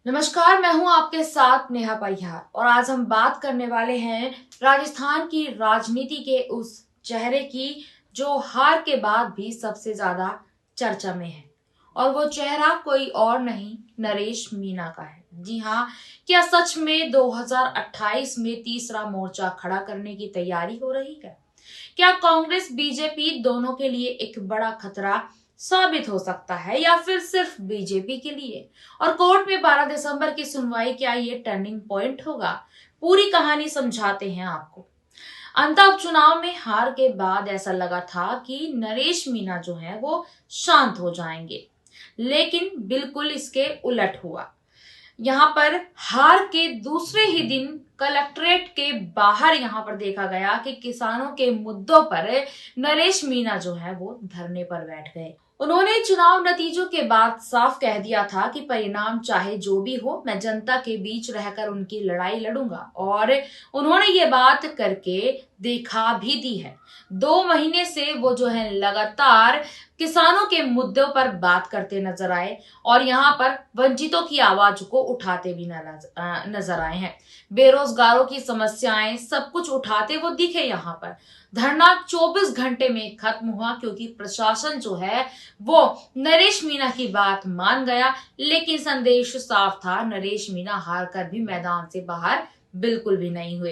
नमस्कार, मैं हूं आपके साथ नेहा परिहार और आज हम बात करने वाले हैं राजस्थान की राजनीति के उस चेहरे की जो हार के बाद भी सबसे ज्यादा चर्चा में है। और वो चेहरा कोई और नहीं, नरेश मीना का है। जी हाँ, क्या सच में 2028 में तीसरा मोर्चा खड़ा करने की तैयारी हो रही है? क्या कांग्रेस बीजेपी दोनों के लिए एक बड़ा खतरा साबित हो सकता है या फिर सिर्फ बीजेपी के लिए? और कोर्ट में 12 दिसंबर की सुनवाई, क्या ये टर्निंग पॉइंट होगा? पूरी कहानी समझाते हैं आपको। अंतः उपचुनाव में हार के बाद ऐसा लगा था कि नरेश मीना जो है वो शांत हो जाएंगे, लेकिन बिल्कुल इसके उलट हुआ। यहाँ पर हार के दूसरे ही दिन कलेक्ट्रेट के बाहर यहाँ पर देखा गया कि किसानों के मुद्दों पर नरेश मीना जो है वो धरने पर बैठ गए। उन्होंने चुनाव नतीजों के बाद साफ कह दिया था कि परिणाम चाहे जो भी हो, मैं जनता के बीच रहकर उनकी लड़ाई लड़ूंगा। और उन्होंने ये बात करके दिखा भी दी है। 2 महीने से वो जो है लगातार किसानों के मुद्दों पर बात करते नजर आए और यहाँ पर वंचितों की आवाज को उठाते भी नजर आए हैं। बेरोजगारों की समस्याएं सब कुछ उठाते वो दिखे। यहाँ पर धरना 24 घंटे में खत्म हुआ क्योंकि प्रशासन जो है वो नरेश मीना की बात मान गया। लेकिन संदेश साफ था, नरेश मीना हार कर भी मैदान से बाहर बिल्कुल भी नहीं हुए।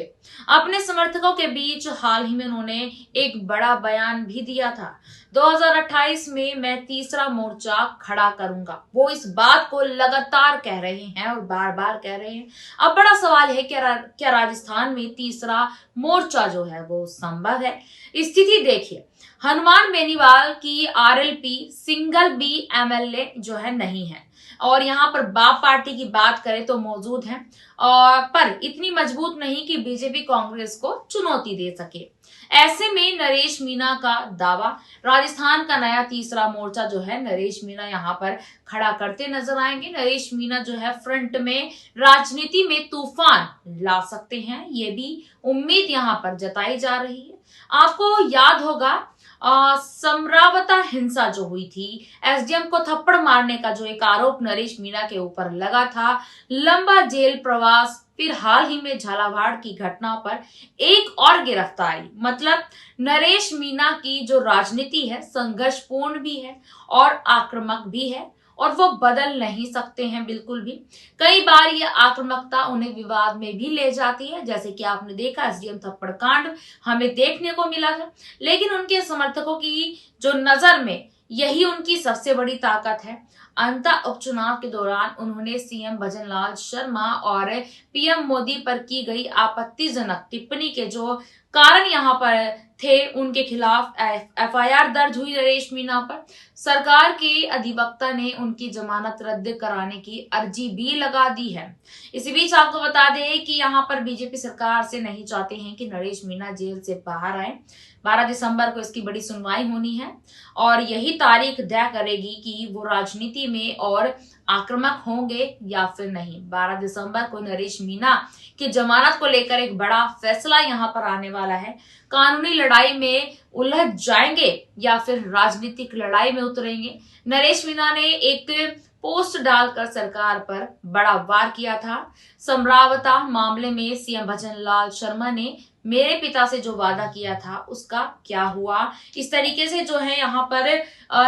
अपने समर्थकों के बीच हाल ही में उन्होंने एक बड़ा बयान भी दिया था। 2028 में मैं तीसरा मोर्चा खड़ा करूंगा, वो इस बात को लगातार कह रहे हैं और बार बार कह रहे हैं। अब बड़ा सवाल है, क्या राजस्थान में तीसरा मोर्चा जो है वो संभव है? स्थिति देखिए, हनुमान बेनीवाल की आरएलपी सिंगल भी एमएलए जो है नहीं है और यहाँ पर बाप पार्टी की बात करें तो मौजूद है, और पर इतनी मजबूत नहीं कि बीजेपी कांग्रेस को चुनौती दे सके। ऐसे में नरेश मीना का दावा, राजस्थान का नया तीसरा मोर्चा जो है नरेश मीना यहाँ पर खड़ा करते नजर आएंगे। नरेश मीना जो है फ्रंट में राजनीति में तूफान ला सकते हैं, ये भी उम्मीद यहाँ पर जताई जा रही है। आपको याद होगा समरावता हिंसा जो हुई थी, एसडीएम को थप्पड़ मारने का जो एक आरोप नरेश मीना के ऊपर लगा था, लंबा जेल प्रवास, फिर हाल ही में झालावाड़ की घटना पर एक और गिरफ्तारी। मतलब नरेश मीना की जो राजनीति है संघर्षपूर्ण भी है और आक्रामक भी है और वो बदल नहीं सकते हैं बिल्कुल भी। कई बार ये आक्रामकता उन्हें विवाद में भी ले जाती है, जैसे कि आपने देखा एसडीएम थप्पड़ कांड हमें देखने को मिला था। लेकिन उनके समर्थकों की जो नजर में यही उनकी सबसे बड़ी ताकत है। अंतः उपचुनाव के दौरान उन्होंने सीएम भजनलाल शर्मा और पीएम मोदी पर की गई आपत्तिजनक टिप्पणी के जो कारण यहाँ पर थे, उनके खिलाफ एफआईआर दर्ज हुई नरेश मीना पर। सरकार के अधिवक्ता ने उनकी जमानत रद्द कराने की अर्जी भी लगा दी है। इसी बीच आपको बता दें कि यहाँ पर बीजेपी सरकार से नहीं चाहते हैं कि नरेश मीना जेल से बाहर आए। 12 दिसंबर को इसकी बड़ी सुनवाई होनी है और यही तारीख तय करेगी कि वो राजनीति में और आक्रामक होंगे या फिर नहीं। 12 दिसंबर को नरेश मीना की जमानत को लेकर एक बड़ा फैसला यहाँ पर आने वाला है। कानूनी लड़ाई में उलझ जाएंगे या फिर राजनीतिक लड़ाई में उतरेंगे? नरेश मीना ने एक पोस्ट डालकर सरकार पर बड़ा वार किया था। समरावता मामले में सीएम भजनलाल शर्मा ने मेरे पिता से जो वादा किया था उसका क्या हुआ? इस तरीके से जो है यहाँ पर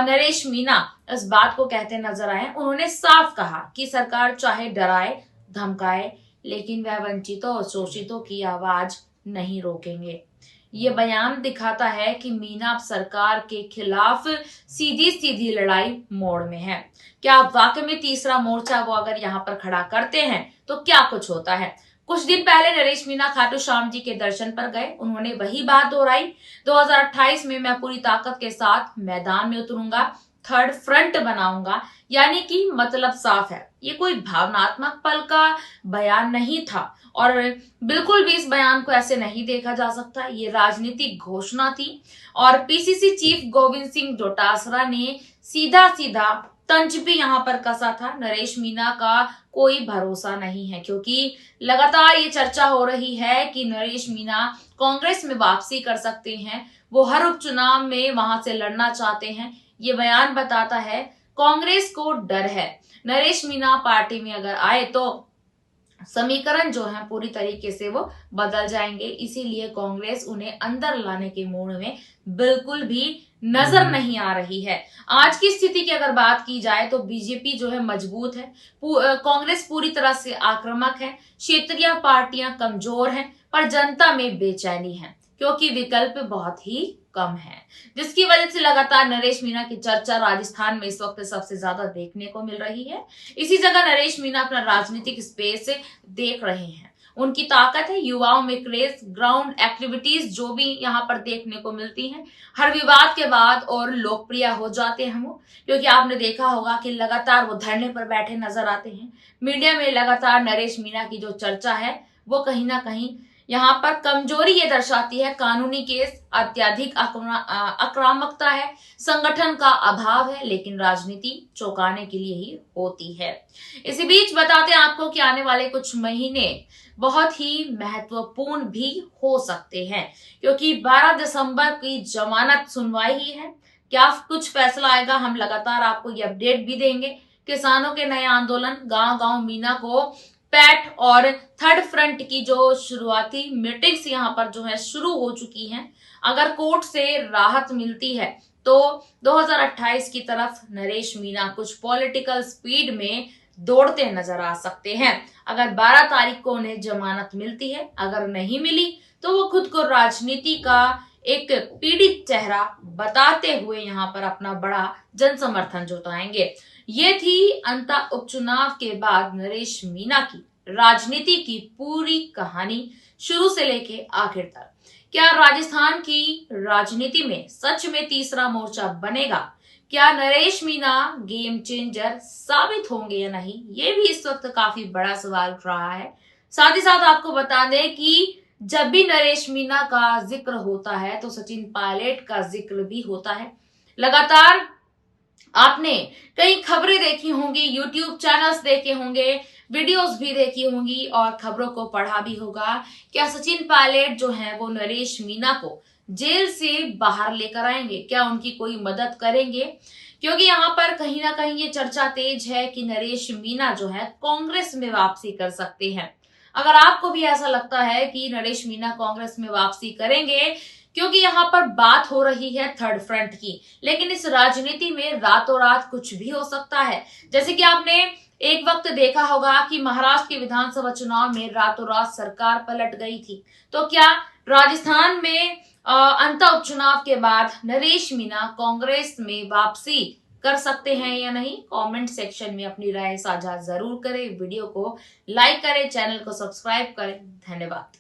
नरेश मीना इस बात को कहते नजर आए। उन्होंने साफ कहा कि सरकार चाहे डराए धमकाए, लेकिन वह वंचितों और शोषितों की आवाज नहीं रोकेंगे। ये बयान दिखाता है कि मीना अब सरकार के खिलाफ सीधी सीधी लड़ाई मोड़ में है। क्या आप वाकई में तीसरा मोर्चा वो अगर यहाँ पर खड़ा करते हैं तो क्या कुछ होता है? कुछ दिन पहले नरेश मीना खाटू श्याम जी के दर्शन पर गए। उन्होंने वही बात दोहराई, 2028 में मैं पूरी ताकत के साथ मैदान में उतरूंगा, थर्ड फ्रंट बनाऊंगा। यानी कि मतलब साफ है, ये कोई भावनात्मक पल का बयान नहीं था और बिल्कुल भी इस बयान को ऐसे नहीं देखा जा सकता। ये राजनीतिक घोषणा थी और पीसीसी चीफ गोविंद सिंह डोटासरा ने सीधा सीधा तंज भी यहाँ पर कसा था। नरेश मीना का कोई भरोसा नहीं है क्योंकि लगातार ये चर्चा हो रही है कि नरेश मीना कांग्रेस में वापसी कर सकते हैं, वो हर उपचुनाव में वहां से लड़ना चाहते हैं। ये बयान बताता है कांग्रेस को डर है नरेश मीणा पार्टी में अगर आए तो समीकरण जो है पूरी तरीके से वो बदल जाएंगे, इसीलिए कांग्रेस उन्हें अंदर लाने के मूड में बिल्कुल भी नजर नहीं आ रही है। आज की स्थिति की अगर बात की जाए तो बीजेपी जो है मजबूत है, कांग्रेस पूरी तरह से आक्रामक है, क्षेत्रीय पार्टियां कमजोर हैं, पर जनता में बेचैनी है क्योंकि विकल्प बहुत ही कम है, जिसकी वजह से लगातार नरेश मीणा की चर्चा राजस्थान में इस वक्त सबसे ज्यादा देखने को मिल रही है। इसी जगह नरेश मीणा अपना राजनीतिक स्पेस देख रहे हैं। उनकी ताकत है युवाओं में क्रेज, ग्राउंड एक्टिविटीज जो भी यहाँ पर देखने को मिलती हैं, हर विवाद के बाद और लोकप्रिय हो जाते हैं वो, क्योंकि आपने देखा होगा कि लगातार वो धरने पर बैठे नजर आते हैं। मीडिया में लगातार नरेश मीणा की जो चर्चा है वो कहीं ना कहीं यहाँ पर कमजोरी ये दर्शाती है, कानूनी केस, अत्यधिक आक्रामकता है, संगठन का अभाव है, लेकिन राजनीति चौंकाने के लिए ही होती है। इसी बीच बताते हैं आपको कि आने वाले कुछ महीने बहुत ही महत्वपूर्ण भी हो सकते हैं, क्योंकि 12 दिसंबर की जमानत सुनवाई ही है। क्या कुछ फैसला आएगा, हम लगातार आपको ये अपडेट भी देंगे। किसानों के नए आंदोलन, गांव गांव मीना को पैट और थर्ड फ्रंट की जो शुरुआती मीटिंग्स यहाँ पर जो है शुरू हो चुकी हैं। अगर कोर्ट से राहत मिलती है तो 2028 की तरफ नरेश मीणा कुछ पॉलिटिकल स्पीड में दौड़ते नजर आ सकते हैं। अगर 12 तारीख को उन्हें जमानत मिलती है, अगर नहीं मिली तो वो खुद को राजनीति का एक पीड़ित चेहरा बताते हुए यहाँ पर अपना बड़ा जन समर्थन जुटाएंगे। ये थी अंतः उपचुनाव के बाद नरेश मीणा की राजनीति की पूरी कहानी, शुरू से लेके आखिर तक। क्या राजस्थान की राजनीति में सच में तीसरा मोर्चा बनेगा? क्या नरेश मीणा गेम चेंजर साबित होंगे या नहीं, ये भी इस वक्त काफी बड़ा सवाल उठ रहा है। साथ ही साथ आपको बता दें कि जब भी नरेश मीणा का जिक्र होता है तो सचिन पायलट का जिक्र भी होता है। लगातार आपने कई खबरें देखी होंगी, यूट्यूब चैनल्स देखे होंगे, वीडियोस भी देखी होंगी और खबरों को पढ़ा भी होगा। क्या सचिन पायलट जो है वो नरेश मीणा को जेल से बाहर लेकर आएंगे? क्या उनकी कोई मदद करेंगे? क्योंकि यहाँ पर कहीं ना कहीं ये चर्चा तेज है कि नरेश मीणा जो है कांग्रेस में वापसी कर सकते हैं। अगर आपको भी ऐसा लगता है कि नरेश मीणा कांग्रेस में वापसी करेंगे, क्योंकि यहाँ पर बात हो रही है थर्ड फ्रंट की, लेकिन इस राजनीति में रातों रात कुछ भी हो सकता है। जैसे कि आपने एक वक्त देखा होगा कि महाराष्ट्र के विधानसभा चुनाव में रातों रात सरकार पलट गई थी, तो क्या राजस्थान में अंतः उपचुनाव के बाद नरेश मीणा कांग्रेस में वापसी कर सकते हैं या नहीं? कमेंट सेक्शन में अपनी राय साझा जरूर करें, वीडियो को लाइक करें, चैनल को सब्सक्राइब करें। धन्यवाद।